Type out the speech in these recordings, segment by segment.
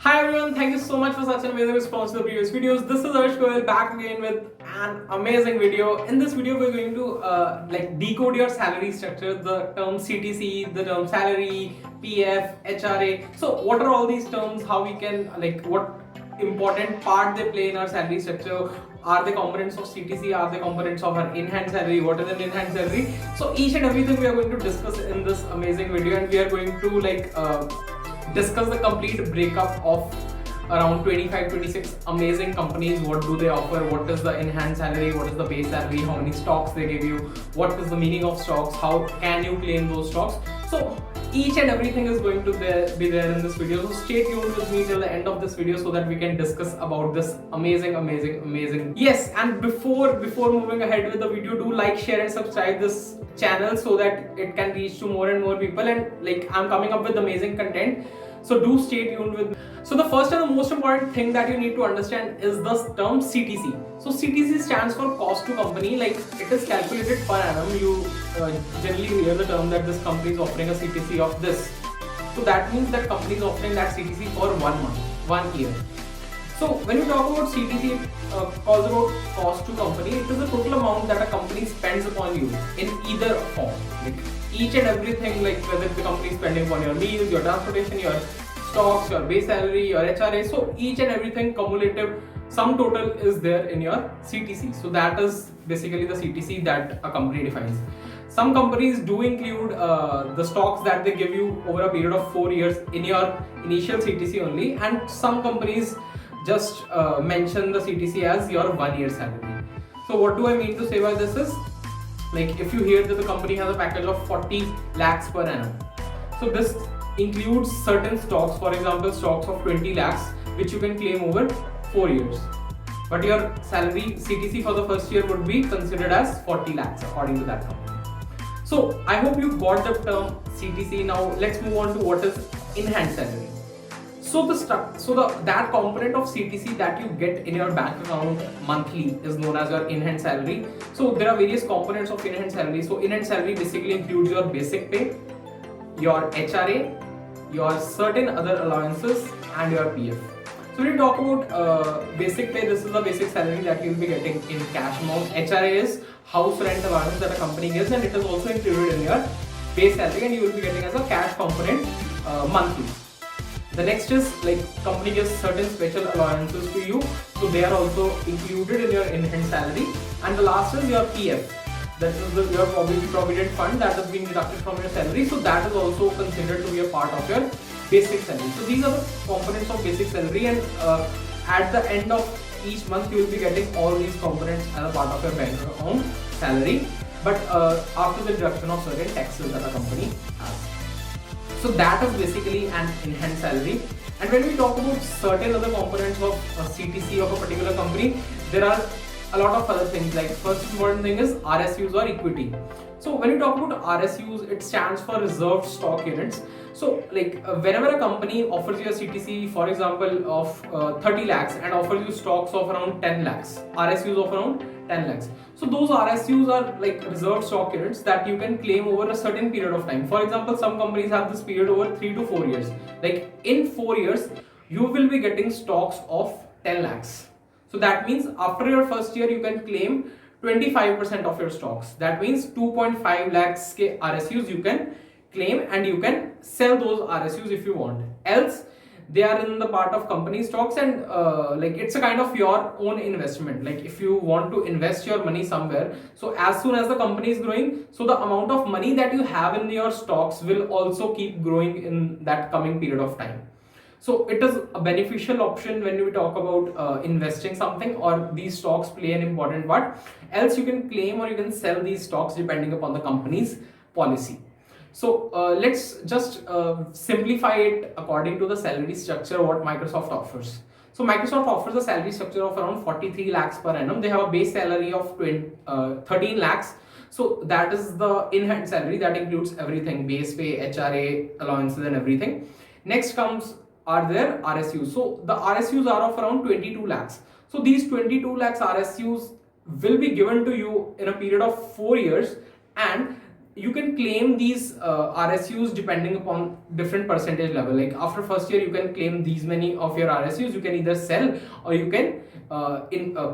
Hi everyone, thank you so much for such an amazing response to the previous videos. This is Arsh Goel back again with an amazing video. In this video, we're going to decode your salary structure, the term CTC, the term salary, PF, HRA. So what are all these terms? How we can what important part they play in our salary structure? Are they components of CTC? Are they components of our in-hand salary? What is an in-hand salary? So each and everything we are going to discuss in this amazing video, and we are going to discuss the complete breakup of around 25-26 amazing companies. What do they offer? What is the in-hand salary? What is the base salary? How many stocks they give you? What is the meaning of stocks? How can you claim those stocks? So each and everything is going to be there in this video. So stay tuned with me till the end of this video so that we can discuss about this amazing. Yes, and before moving ahead with the video, do like, share, and subscribe this channel so that it can reach to more and more people. And I'm coming up with amazing content. So do stay tuned with me. So the first and the most important thing that you need to understand is the term CTC. So CTC stands for cost to company. It is calculated per annum. You generally hear the term that this company is offering a CTC of this. So that means that company is offering that CTC for 1 month, 1 year. So when you talk about CTC, calls about cost to company, it is the total amount that a company spends upon you in either form. Each and everything, whether the company is spending on your meals, your transportation, your stocks, your base salary, your HRA. So each and everything cumulative sum total is there in your CTC. So that is basically the CTC that a company defines. Some companies do include the stocks that they give you over a period of 4 years in your initial CTC only, and some companies just mention the CTC as your 1 year salary. So what do I mean to say by this is, if you hear that the company has a package of 40 lakhs per annum, so this includes certain stocks, for example stocks of 20 lakhs which you can claim over 4 years, but your salary CTC for the first year would be considered as 40 lakhs according to that company. So I hope you got the term CTC. Now let's move on to what is in-hand salary. So that component of CTC that you get in your bank account monthly is known as your in-hand salary. So there are various components of in-hand salary. So in-hand salary basically includes your basic pay, your HRA, your certain other allowances, and your PF. So when you talk about basic pay, this is the basic salary that you'll be getting in cash amount. HRA is house rent allowance that a company gives, and it is also included in your base salary, and you will be getting as a cash component monthly. The next is company gives certain special allowances to you, so they are also included in your in-hand salary. And the last is your PF, that is your provident fund that is being deducted from your salary, so that is also considered to be a part of your basic salary. So these are the components of basic salary, and at the end of each month you will be getting all these components as a part of your bank account salary, but after the deduction of certain taxes that a company has. So that is basically an in-hand salary. And when we talk about certain other components of CTC of a particular company, there are a lot of other things. First important thing is RSUs or equity. So when you talk about RSUs, it stands for reserved stock units. So whenever a company offers you a CTC, for example, of 30 lakhs and offers you stocks of around 10 lakhs, RSUs of around 10 lakhs. So those RSUs are reserved stock units that you can claim over a certain period of time. For example, some companies have this period over 3 to 4 years. In 4 years, you will be getting stocks of 10 lakhs. So that means after your first year, you can claim 25% of your stocks. That means 2.5 lakhs RSUs you can claim, and you can sell those RSUs if you want. Else, they are in the part of company stocks, and it's a kind of your own investment. If you want to invest your money somewhere, so as soon as the company is growing, so the amount of money that you have in your stocks will also keep growing in that coming period of time. So it is a beneficial option when we talk about investing something, or these stocks play an important part. Else you can claim or you can sell these stocks depending upon the company's policy. So let's just simplify it according to the salary structure what Microsoft offers. So Microsoft offers a salary structure of around 43 lakhs per annum. They have a base salary of 13 lakhs. So that is the in-hand salary that includes everything, base pay, HRA, allowances, and everything. Next are their RSUs. So the RSUs are of around 22 lakhs. So these 22 lakhs RSUs will be given to you in a period of 4 years, and you can claim these RSUs depending upon different percentage level. Like after first year, you can claim these many of your RSUs. You can either sell or you can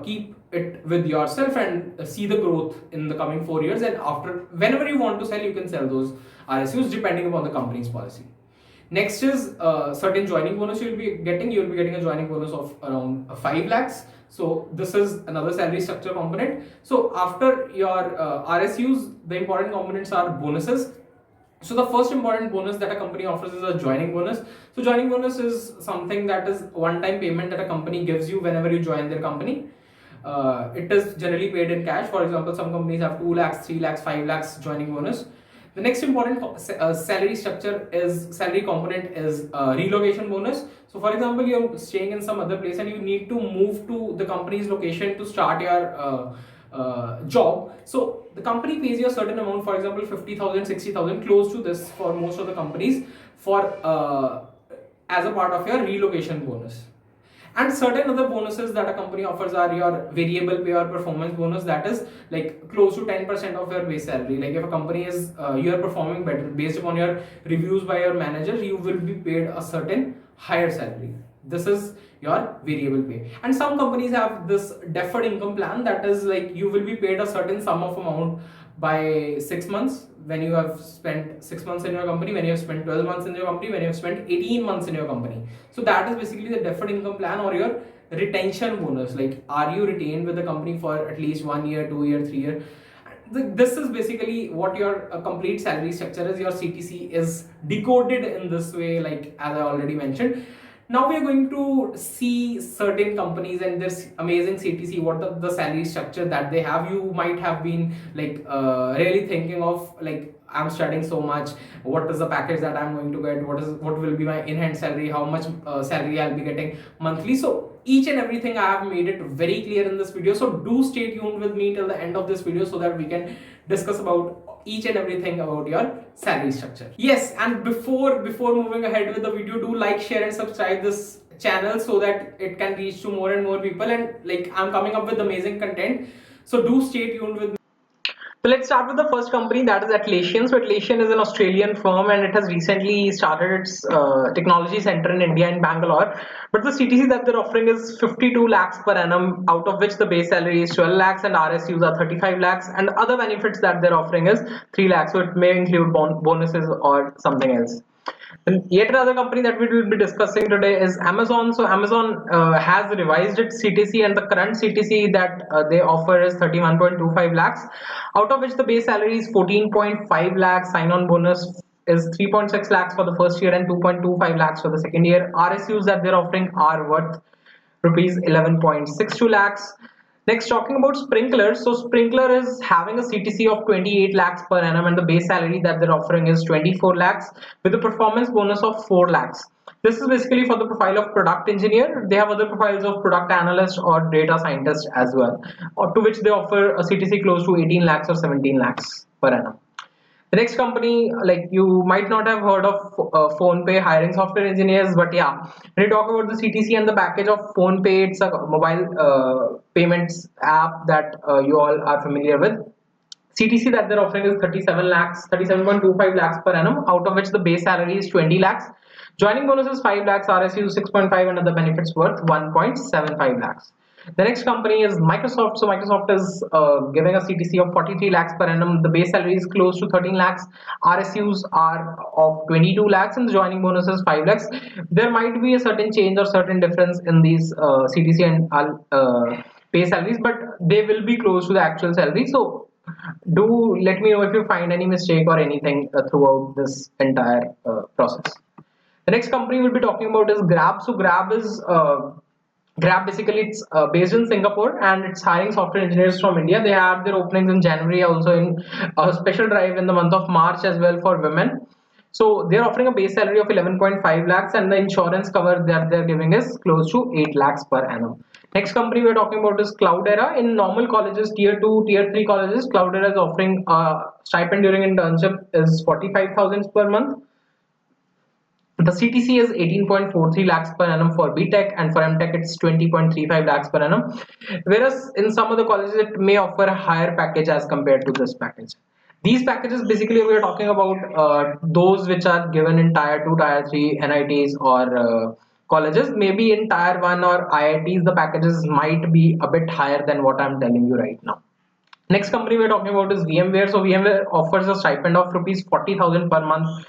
keep it with yourself and see the growth in the coming 4 years. And after, whenever you want to sell, you can sell those RSUs depending upon the company's policy. Next is certain joining bonus you'll be getting. You'll be getting a joining bonus of around 5 lakhs. So this is another salary structure component. So after your RSUs, the important components are bonuses. So the first important bonus that a company offers is a joining bonus. So joining bonus is something that is one-time payment that a company gives you whenever you join their company. It is generally paid in cash. For example, some companies have 2 lakhs, 3 lakhs, 5 lakhs joining bonus. The next important salary structure is salary component is relocation bonus. So for example, you're staying in some other place and you need to move to the company's location to start your job. So the company pays you a certain amount, for example 50,000, 60,000, close to this for most of the companies, for as a part of your relocation bonus. And certain other bonuses that a company offers are your variable pay or performance bonus, that is like close to 10% of your base salary. Like if a company is you are performing better based upon your reviews by your manager, you will be paid a certain higher salary. This is your variable pay. And some companies have this deferred income plan, that is like you will be paid a certain sum of amount by 6 months, when you have spent 6 months in your company, when you have spent 12 months in your company, when you have spent 18 months in your company. So that is basically the deferred income plan or your retention bonus. Like are you retained with the company for at least 1 year, 2 year, 3 year. This is basically what your complete salary structure is. Your CTC is decoded in this way, like as I already mentioned. Now we are going to see certain companies and this amazing CTC, what the salary structure that they have. You might have been like really thinking of like, I'm studying so much, what is the package that I'm going to get, what will be my in-hand salary, how much salary I'll be getting monthly. So each and everything I have made it very clear in this video. So do stay tuned with me till the end of this video so that we can discuss about each and everything about your salary structure. Yes, and before moving ahead with the video, do like, share and subscribe this channel so that it can reach to more and more people. And like I'm coming up with amazing content, so do stay tuned with me. So let's start with the first company, that is Atlassian. So Atlassian is an Australian firm and it has recently started its technology center in India in Bangalore. But the CTC that they're offering is 52 lakhs per annum, out of which the base salary is 12 lakhs and RSUs are 35 lakhs, and other benefits that they're offering is 3 lakhs. So it may include bonuses or something else. And yet another company that we will be discussing today is Amazon. So Amazon has revised its CTC, and the current CTC that they offer is 31.25 lakhs, out of which the base salary is 14.5 lakhs, sign-on bonus is 3.6 lakhs for the first year and 2.25 lakhs for the second year. RSUs that they're offering are worth rupees 11.62 lakhs. Next, talking about Sprinkler. So Sprinkler is having a CTC of 28 lakhs per annum and the base salary that they're offering is 24 lakhs with a performance bonus of 4 lakhs. This is basically for the profile of product engineer. They have other profiles of product analyst or data scientist as well, or to which they offer a CTC close to 18 lakhs or 17 lakhs per annum. The next company, like you might not have heard of PhonePe hiring software engineers, but yeah, when you talk about the CTC and the package of PhonePe, it's a mobile payments app that you all are familiar with. CTC that they're offering is 37 lakhs, 37.25 lakhs per annum, out of which the base salary is 20 lakhs. Joining bonus is 5 lakhs, RSU 6.5, and other benefits worth 1.75 lakhs. The next company is Microsoft. So Microsoft is giving a CTC of 43 lakhs per annum. The base salary is close to 13 lakhs. RSUs are of 22 lakhs and the joining bonus is 5 lakhs. There might be a certain change or certain difference in these CTC and base salaries, but they will be close to the actual salary. So do let me know if you find any mistake or anything throughout this entire process. The next company we'll be talking about is Grab. So Grab basically it's based in Singapore and it's hiring software engineers from India. They have their openings in January, also in a special drive in the month of March as well for women. So they're offering a base salary of 11.5 lakhs and the insurance cover that they're giving is close to 8 lakhs per annum. Next company we're talking about is Cloudera. In normal colleges, tier 2, tier 3 colleges, Cloudera is offering a stipend during internship is 45,000 per month. The CTC is 18.43 lakhs per annum for BTech and for MTech it's 20.35 lakhs per annum. Whereas in some of the colleges it may offer a higher package as compared to this package. These packages basically we are talking about those which are given in tier 2, tier 3 NITs or colleges. Maybe in tier 1 or IITs, the packages might be a bit higher than what I'm telling you right now. Next company we're talking about is VMware. So VMware offers a stipend of rupees 40,000 per month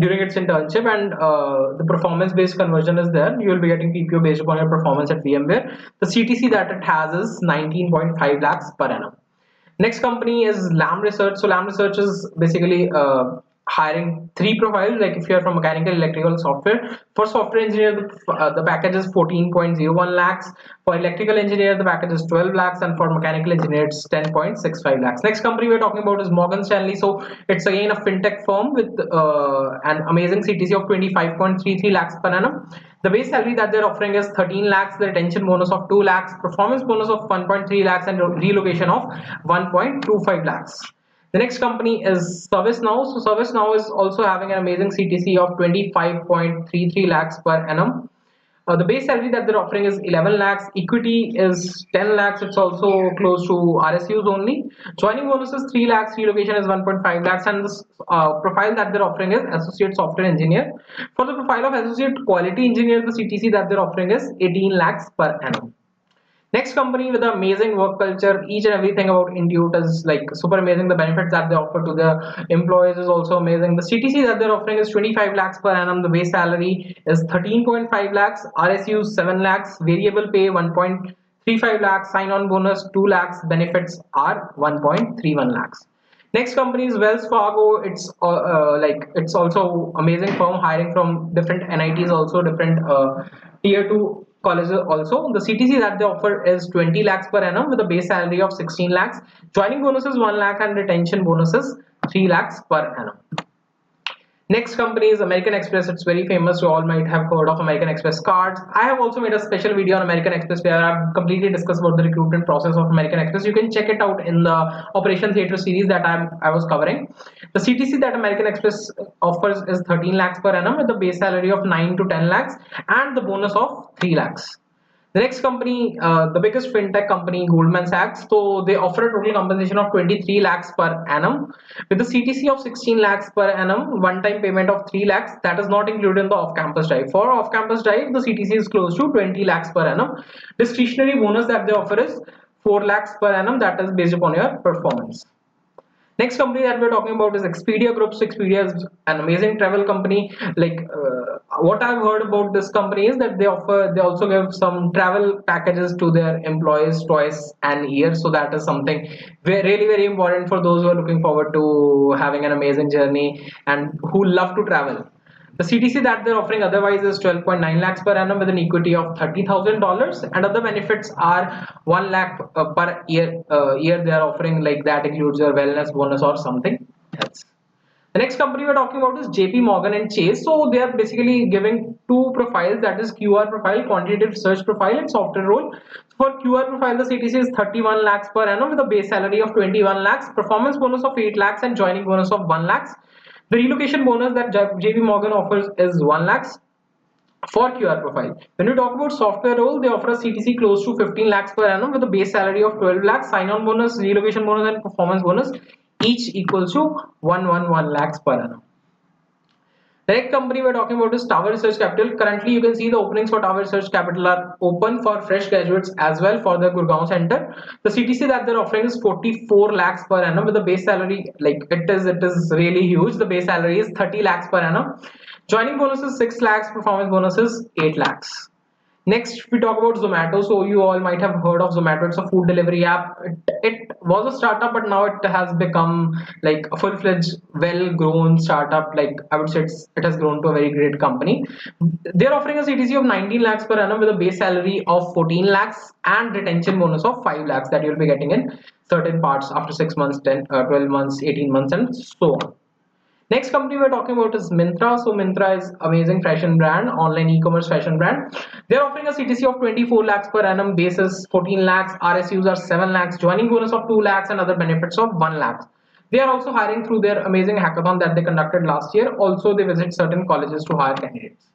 during its internship, and the performance-based conversion is there. You will be getting PPO based upon your performance at VMware. The CTC that it has is 19.5 lakhs per annum. Next company is Lam Research. So Lam Research is basically hiring three profiles. Like if you are from mechanical, electrical, software. For software engineer, the package is 14.01 lakhs. For electrical engineer, the package is 12 lakhs, and for mechanical engineer, it's 10.65 lakhs. Next company we're talking about is Morgan Stanley. So it's again a fintech firm with an amazing CTC of 25.33 lakhs per annum. The base salary that they're offering is 13 lakhs, the retention bonus of 2 lakhs, performance bonus of 1.3 lakhs, and relocation of 1.25 lakhs. The next company is ServiceNow. So ServiceNow is also having an amazing CTC of 25.33 lakhs per annum. The base salary that they're offering is 11 lakhs. Equity is 10 lakhs. It's also close to RSUs only. Joining bonus is 3 lakhs. Relocation is 1.5 lakhs. And the profile that they're offering is associate software engineer. For the profile of associate quality engineer, the CTC that they're offering is 18 lakhs per annum. Next company with an amazing work culture, each and everything about Intuit is like super amazing. The benefits that they offer to the employees is also amazing. The CTC that they're offering is 25 lakhs per annum. The base salary is 13.5 lakhs, RSU 7 lakhs, variable pay 1.35 lakhs, sign-on bonus 2 lakhs, benefits are 1.31 lakhs. Next company is Wells Fargo. It's also amazing firm hiring from different NITs, also different tier two colleges. Also, the CTC that they offer is 20 lakhs per annum with a base salary of 16 lakhs. Joining bonus is 1 lakh and retention bonuses 3 lakhs per annum. Next company is American Express. It's very famous. You all might have heard of American Express cards. I have also made a special video on American Express where I've completely discussed about the recruitment process of American Express. You can check it out in the Operation Theatre series that I was covering. The CTC that American Express offers is 13 lakhs per annum with a base salary of 9 to 10 lakhs and the bonus of 3 lakhs. The next company, the biggest fintech company, Goldman Sachs. So they offer a total compensation of 23 lakhs per annum with a CTC of 16 lakhs per annum, one-time payment of 3 lakhs. That is not included in the off-campus drive. For off-campus drive, the CTC is close to 20 lakhs per annum. Discretionary bonus that they offer is 4 lakhs per annum. That is based upon your performance. Next company that we're talking about is Expedia Group. So Expedia is an amazing travel company. What I've heard about this company is that they also give some travel packages to their employees twice an year. So that is something really very important for those who are looking forward to having an amazing journey and who love to travel. The CTC that they're offering otherwise is 12.9 lakhs per annum with an equity of $30,000, and other benefits are 1 lakh per year they are offering, like that includes your wellness bonus or something else. The next company we're talking about is JP Morgan and Chase. So they are basically giving two profiles, that is QR profile, quantitative search profile, and software role. For QR profile, the CTC is 31 lakhs per annum with a base salary of 21 lakhs, performance bonus of 8 lakhs, and joining bonus of 1 lakhs. The relocation bonus that JP Morgan offers is 1 lakhs for QR profile. When we talk about software role, they offer a CTC close to 15 lakhs per annum with a base salary of 12 lakhs, sign-on bonus, relocation bonus, and performance bonus, each equals to 111 lakhs per annum. The next company we're talking about is Tower Research Capital. Currently, you can see the openings for Tower Research Capital are open for fresh graduates as well for the Gurgaon Center. The CTC that they're offering is 44 lakhs per annum with a base salary, like it is really huge. The base salary is 30 lakhs per annum. Joining bonus is 6 lakhs, performance bonus is 8 lakhs. Next, we talk about Zomato. So you all might have heard of Zomato. It's a food delivery app. It was a startup, but now it has become like a full-fledged, well-grown startup. Like I would say, it has grown to a very great company. They're offering a CTC of 19 lakhs per annum with a base salary of 14 lakhs and retention bonus of 5 lakhs that you'll be getting in certain parts after 6 months, 10, 12 months, 18 months, and so on. Next company we're talking about is Myntra. So Myntra is amazing fashion brand, online e-commerce fashion brand. They're offering a CTC of 24 lakhs per annum, basis 14 lakhs, RSUs are 7 lakhs, joining bonus of 2 lakhs, and other benefits of 1 lakh. They are also hiring through their amazing hackathon that they conducted last year. Also, they visit certain colleges to hire candidates.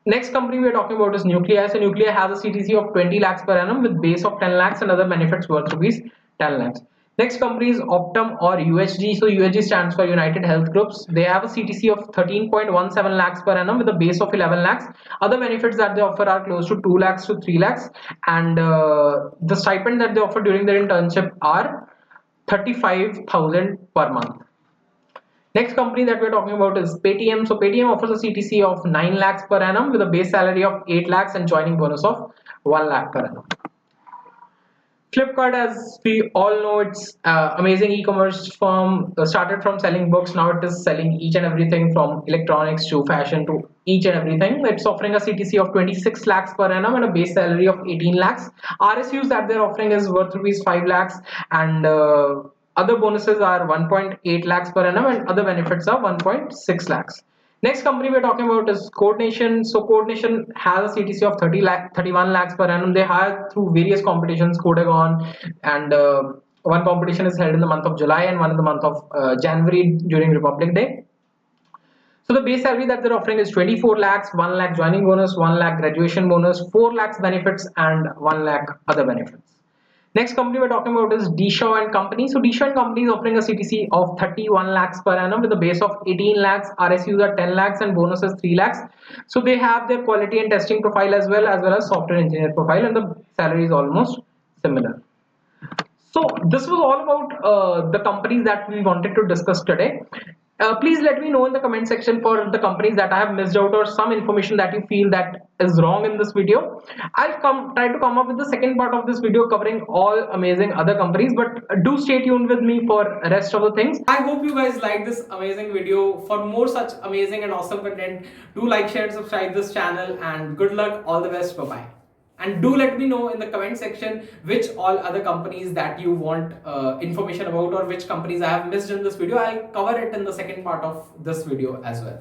Next company we're talking about is Nuclei. So Nuclei has a CTC of 20 lakhs per annum with base of 10 lakhs and other benefits worth rupees 10 lakhs. Next company is Optum or UHG. So UHG stands for United Health Groups. They have a CTC of 13.17 lakhs per annum with a base of 11 lakhs. Other benefits that they offer are close to 2 lakhs to 3 lakhs. And the stipend that they offer during their internship are 35,000 per month. Next company that we're talking about is Paytm. So Paytm offers a CTC of 9 lakhs per annum with a base salary of 8 lakhs and joining bonus of 1 lakh per annum. Flipkart, as we all know, it's amazing e-commerce firm. Started from selling books, now it is selling each and everything from electronics to fashion to each and everything. It's offering a CTC of 26 lakhs per annum and a base salary of 18 lakhs. RSUs that they're offering is worth rupees 5 lakhs, and other bonuses are 1.8 lakhs per annum, and other benefits are 1.6 lakhs. Next company we're talking about is Coordination. So Coordination has a CTC of 31 lakhs per annum. They hire through various competitions, Codegon, and one competition is held in the month of July and one in the month of January during Republic Day. So the base salary that they're offering is 24 lakhs, 1 lakh joining bonus, 1 lakh graduation bonus, 4 lakhs benefits, and 1 lakh other benefits. Next company we're talking about is Dshaw and Company. So Dshaw and Company is offering a CTC of 31 lakhs per annum with a base of 18 lakhs, RSUs are 10 lakhs, and bonuses 3 lakhs. So they have their quality and testing profile as well as software engineer profile, and the salary is almost similar. So this was all about the companies that we wanted to discuss today. Please let me know in the comment section for the companies that I have missed out or some information that you feel that is wrong in this video. I'll try to come up with the second part of this video covering all amazing other companies, but do stay tuned with me for rest of the things. I hope you guys like this amazing video. For more such amazing and awesome content, do like, share, and subscribe this channel, and good luck. All the best. Bye bye. And do let me know in the comment section which all other companies that you want information about, or which companies I have missed in this video. I'll cover it in the second part of this video as well.